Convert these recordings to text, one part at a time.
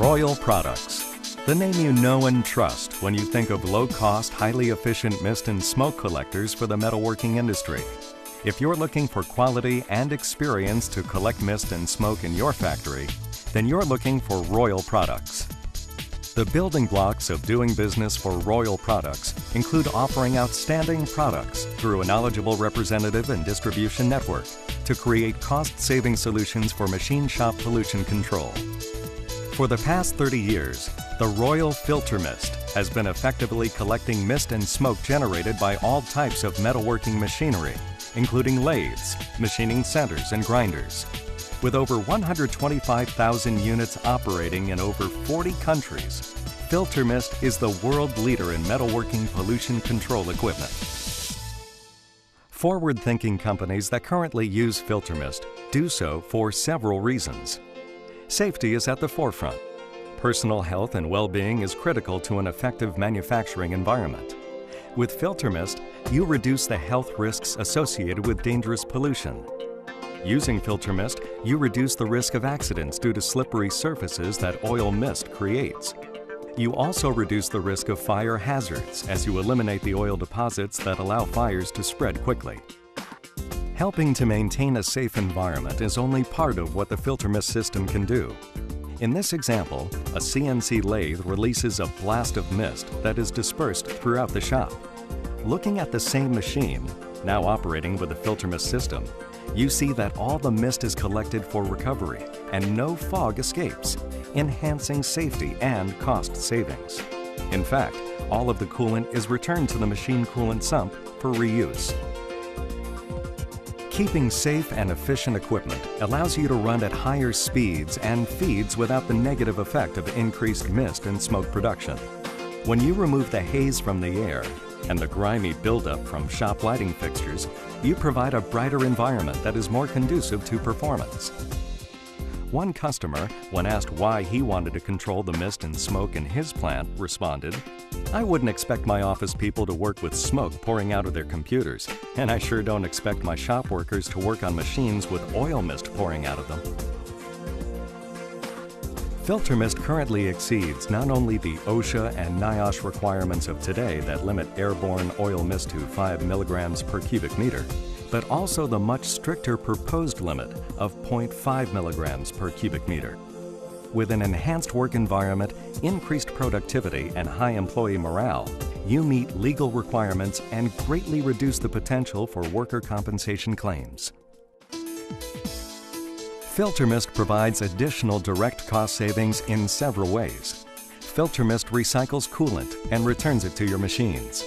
Royal Products, the name you know and trust when you think of low-cost, highly efficient mist and smoke collectors for the metalworking industry. If you're looking for quality and experience to collect mist and smoke in your factory, then you're looking for Royal Products. The building blocks of doing business for Royal Products include offering outstanding products through a knowledgeable representative and distribution network to create cost-saving solutions for machine shop pollution control. For the past 30 years, the Royal Filtermist has been effectively collecting mist and smoke generated by all types of metalworking machinery, including lathes, machining centers, and grinders. With over 125,000 units operating in over 40 countries, Filtermist is the world leader in metalworking pollution control equipment. Forward-thinking companies that currently use Filtermist do so for several reasons. Safety is at the forefront. Personal health and well-being is critical to an effective manufacturing environment. With Filtermist, you reduce the health risks associated with dangerous pollution. Using Filtermist, you reduce the risk of accidents due to slippery surfaces that oil mist creates. You also reduce the risk of fire hazards as you eliminate the oil deposits that allow fires to spread quickly. Helping to maintain a safe environment is only part of what the Filtermist system can do. In this example, a CNC lathe releases a blast of mist that is dispersed throughout the shop. Looking at the same machine, now operating with the Filtermist system, you see that all the mist is collected for recovery and no fog escapes, enhancing safety and cost savings. In fact, all of the coolant is returned to the machine coolant sump for reuse. Keeping safe and efficient equipment allows you to run at higher speeds and feeds without the negative effect of increased mist and smoke production. When you remove the haze from the air and the grimy buildup from shop lighting fixtures, you provide a brighter environment that is more conducive to performance. One customer, when asked why he wanted to control the mist and smoke in his plant, responded, "I wouldn't expect my office people to work with smoke pouring out of their computers, and I sure don't expect my shop workers to work on machines with oil mist pouring out of them." Filtermist currently exceeds not only the OSHA and NIOSH requirements of today that limit airborne oil mist to 5 milligrams per cubic meter, but also the much stricter proposed limit of 0.5 milligrams per cubic meter. With an enhanced work environment, increased productivity, and high employee morale, you meet legal requirements and greatly reduce the potential for worker compensation claims. Filtermist provides additional direct cost savings in several ways. Filtermist recycles coolant and returns it to your machines.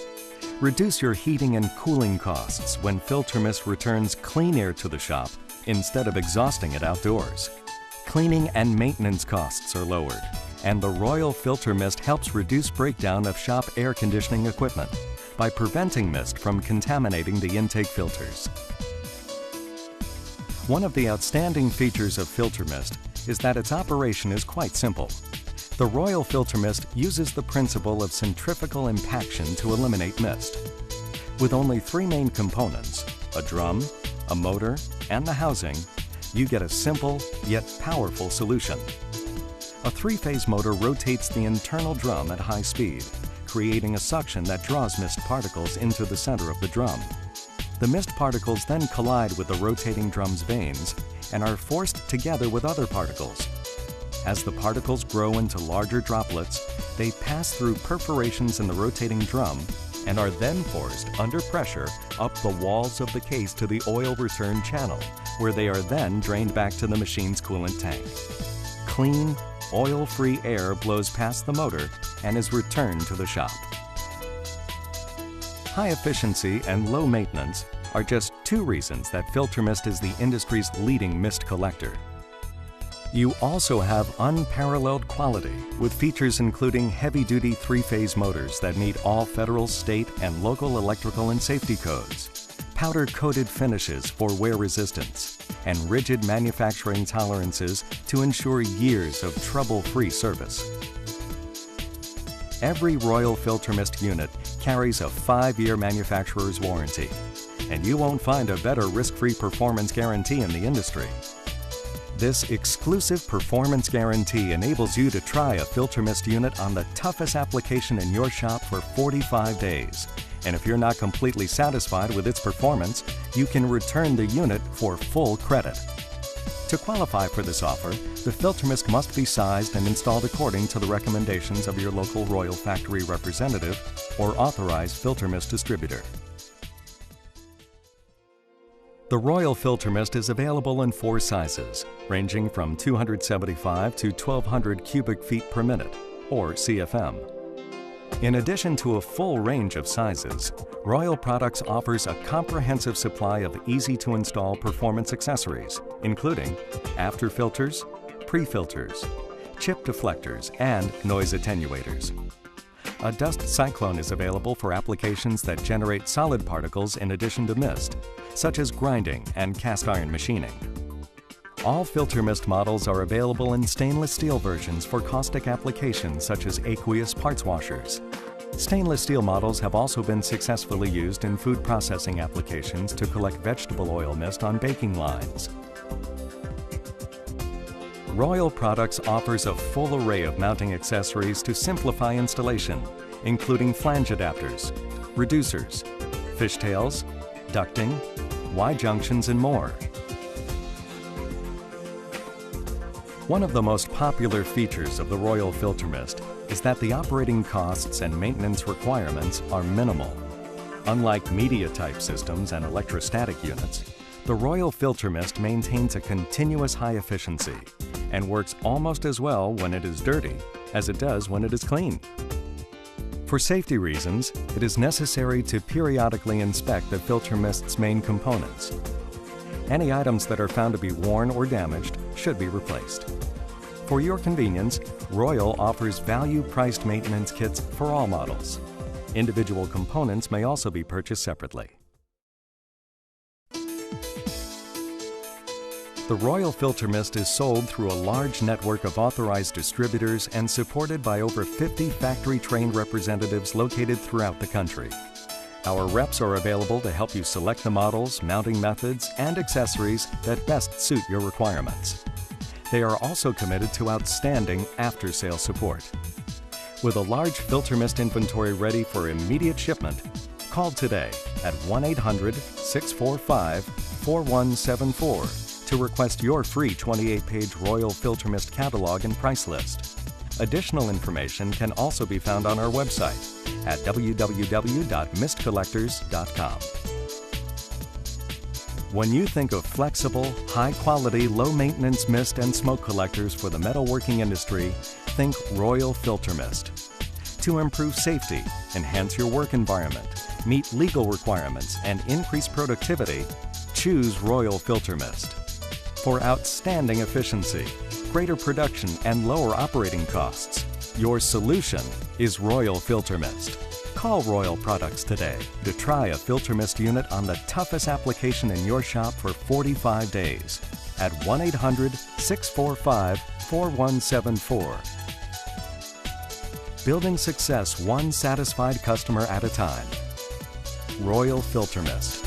Reduce your heating and cooling costs when Filtermist returns clean air to the shop instead of exhausting it outdoors. Cleaning and maintenance costs are lowered, and the Royal Filtermist helps reduce breakdown of shop air conditioning equipment by preventing mist from contaminating the intake filters. One of the outstanding features of Filtermist is that its operation is quite simple. The Royal Filtermist uses the principle of centrifugal impaction to eliminate mist. With only 3 main components, a drum, a motor, and the housing, you get a simple yet powerful solution. A 3-phase motor rotates the internal drum at high speed, creating a suction that draws mist particles into the center of the drum. The mist particles then collide with the rotating drum's vanes and are forced together with other particles. As the particles grow into larger droplets, they pass through perforations in the rotating drum and are then forced under pressure up the walls of the case to the oil return channel, where they are then drained back to the machine's coolant tank. Clean, oil-free air blows past the motor and is returned to the shop. High efficiency and low maintenance are just 2 reasons that Filtermist is the industry's leading mist collector. You also have unparalleled quality with features including heavy-duty 3-phase motors that meet all federal, state, and local electrical and safety codes, powder-coated finishes for wear resistance, and rigid manufacturing tolerances to ensure years of trouble-free service. Every Royal Filtermist unit carries a 5-year manufacturer's warranty, and you won't find a better risk-free performance guarantee in the industry. This exclusive performance guarantee enables you to try a Filtermist unit on the toughest application in your shop for 45 days. And if you're not completely satisfied with its performance, you can return the unit for full credit. To qualify for this offer, the Filtermist must be sized and installed according to the recommendations of your local Royal Factory representative or authorized Filtermist distributor. The Royal Filtermist is available in 4 sizes, ranging from 275 to 1200 cubic feet per minute, or CFM. In addition to a full range of sizes, Royal Products offers a comprehensive supply of easy-to-install performance accessories, including after filters, pre-filters, chip deflectors, and noise attenuators. A dust cyclone is available for applications that generate solid particles in addition to mist, such as grinding and cast iron machining. All Filtermist models are available in stainless steel versions for caustic applications such as aqueous parts washers. Stainless steel models have also been successfully used in food processing applications to collect vegetable oil mist on baking lines. Royal Products offers a full array of mounting accessories to simplify installation, including flange adapters, reducers, fishtails, ducting, Y-junctions, and more. One of the most popular features of the Royal Filtermist is that the operating costs and maintenance requirements are minimal. Unlike media-type systems and electrostatic units, the Royal Filtermist maintains a continuous high efficiency and works almost as well when it is dirty as it does when it is clean. For safety reasons, it is necessary to periodically inspect the Filtermist's main components. Any items that are found to be worn or damaged should be replaced. For your convenience, Royal offers value-priced maintenance kits for all models. Individual components may also be purchased separately. The Royal Filtermist is sold through a large network of authorized distributors and supported by over 50 factory-trained representatives located throughout the country. Our reps are available to help you select the models, mounting methods, and accessories that best suit your requirements. They are also committed to outstanding after-sale support. With a large Filtermist inventory ready for immediate shipment, call today at 1-800-645-4174 to request your free 28-page Royal Filtermist catalog and price list. Additional information can also be found on our website at www.mistcollectors.com. When you think of flexible, high-quality, low-maintenance mist and smoke collectors for the metalworking industry, think Royal Filtermist. To improve safety, enhance your work environment, meet legal requirements, and increase productivity, choose Royal Filtermist. For outstanding efficiency, greater production, and lower operating costs, your solution is Royal Filtermist. Call Royal Products today to try a Filtermist unit on the toughest application in your shop for 45 days at 1-800-645-4174. Building success one satisfied customer at a time. Royal Filtermist.